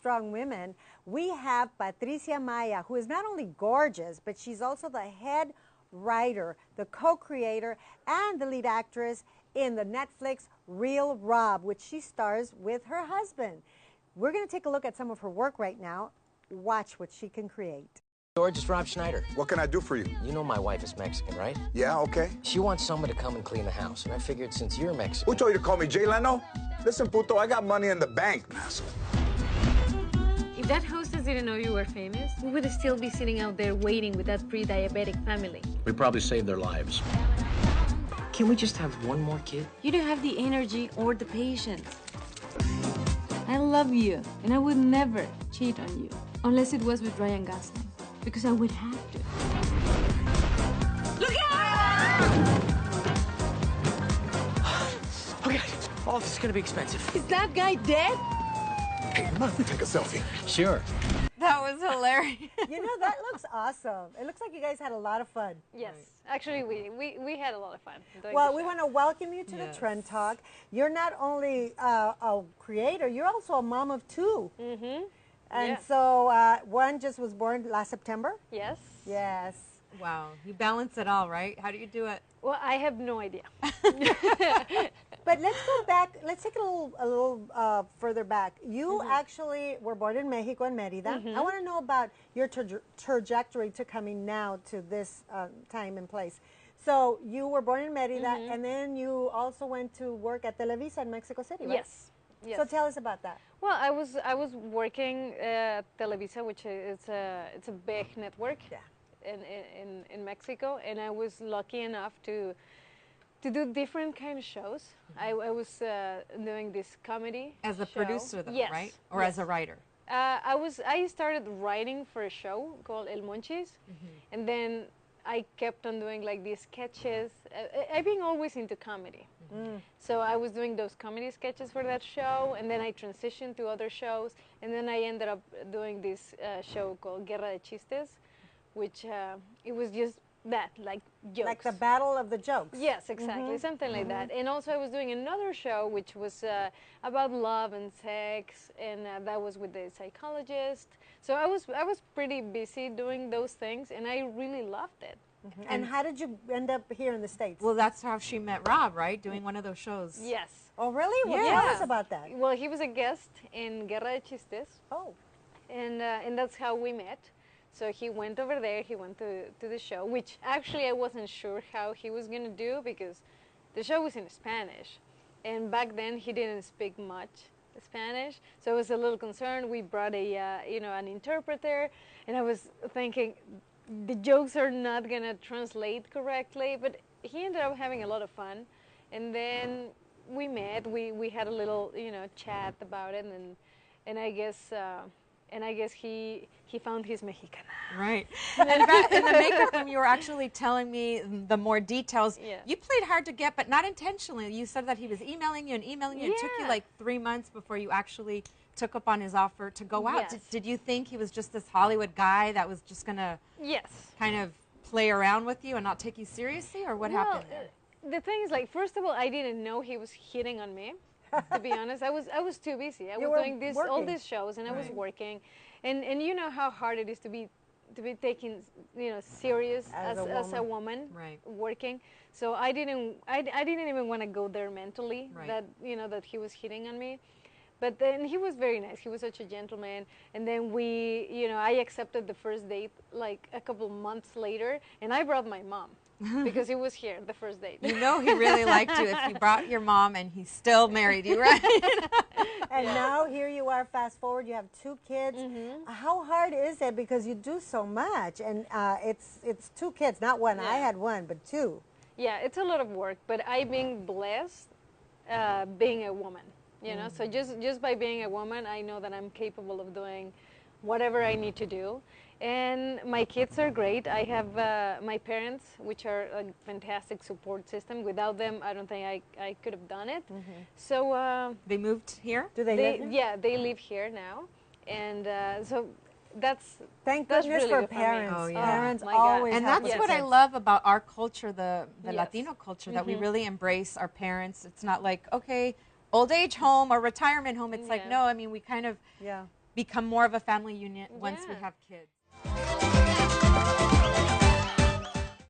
strong women, we have Patricia Maya, who is not only gorgeous, but she's also the head writer, the co-creator, and the lead actress in the Netflix Real Rob, which she stars with her husband. We're going to take a look at some of her work right now. Watch what she can create. George, it's Rob Schneider. What can I do for you? You know my wife is Mexican, right? Yeah, okay. She wants someone to come and clean the house, and I figured since you're Mexican... Who told you to call me Jay Leno? Listen, puto, I got money in the bank. If that hostess didn't know you were famous, we would still be sitting out there waiting with that pre-diabetic family. We probably saved their lives. Can we just have one more kid? You don't have the energy or the patience. I love you, and I would never cheat on you, unless it was with Ryan Gosling, because I would have to. Look out! Okay, all this is gonna be expensive. Is that guy dead? Hey, mind if we take a selfie? Sure. That was hilarious. You know, that looks awesome. It looks like you guys had a lot of fun. Yes, actually, we had a lot of fun. Well, we want to welcome you to the Trend Talk. You're not only a creator, you're also a mom of two. Mm-hmm. And so one just was born last September? Yes. Yes. Wow, you balance it all, right? How do you do it? Well, I have no idea. But let's go back. Let's take it a little further back. You actually were born in Mexico, in Mérida. I want to know about your trajectory to coming now to this time and place. So you were born in Mérida, and then you also went to work at Televisa in Mexico City, right? Yes. Yes. So tell us about that. Well, I was working at Televisa, which is it's a big network in Mexico, and I was lucky enough to do different kind of shows. I was doing this comedy As a show. producer, though, Yes. right? Or as a writer? I started writing for a show called El Monchis, and then I kept on doing like these sketches. I've been always into comedy. So I was doing those comedy sketches for that show, and then I transitioned to other shows, and then I ended up doing this show called Guerra de Chistes, which it was just that, like jokes. Like the battle of the jokes. Yes, exactly, something like that. And also I was doing another show which was about love and sex, and that was with the psychologist. So I was pretty busy doing those things, and I really loved it. And how did you end up here in the States? Well, that's how she met Rob, right? Doing one of those shows. Yes. Oh, really? Well, Yeah. tell us about that. Well, he was a guest in Guerra de Chistes, Oh. and that's how we met. So he went over there, he went to the show, which actually I wasn't sure how he was going to do because the show was in Spanish. And back then he didn't speak much Spanish, so I was a little concerned. We brought an interpreter, and I was thinking the jokes are not going to translate correctly, but he ended up having a lot of fun. And then we met, we had a little, chat about it, and I guess he found his Mexicana. Right. And in the makeup room, you were actually telling me the more details. Yeah. You played hard to get, but not intentionally. You said that he was emailing you and emailing you. It took you like 3 months before you actually took up on his offer to go out. Yes. Did you think he was just this Hollywood guy that was just going to kind of play around with you and not take you seriously, or what happened there? The thing is, like, first of all, I didn't know he was hitting on me. To be honest, I was too busy. I was doing all these shows, and I was working, and you know how hard it is to be taken serious as a woman working. So I didn't even want to go there mentally that that he was hitting on me. But then he was very nice. He was such a gentleman. And then I accepted the first date like a couple months later, and I brought my mom. Because he was here the first date. You know he really liked you if you brought your mom and he still married you, right? And now here you are, fast forward, you have 2 kids. How hard is it? Because you do so much, and it's 2 kids, not one. I had 1, but 2. Yeah, it's a lot of work, but I've been blessed being a woman. So just by being a woman, I know that I'm capable of doing whatever I need to do. And my kids are great. I have my parents, which are a fantastic support system. Without them, I don't think I could have done it. So they moved here? Do they live here? Yeah, they live here now. And so that's Thank that's goodness really for good for me. parents. Oh, yeah. Parents my God. always And help that's with what I kids. love about our culture, the Yes. Latino culture, that we really embrace our parents. It's not like, okay, old age home or retirement home. It's like, no, I mean, we kind of become more of a family unit once we Yeah. have kids.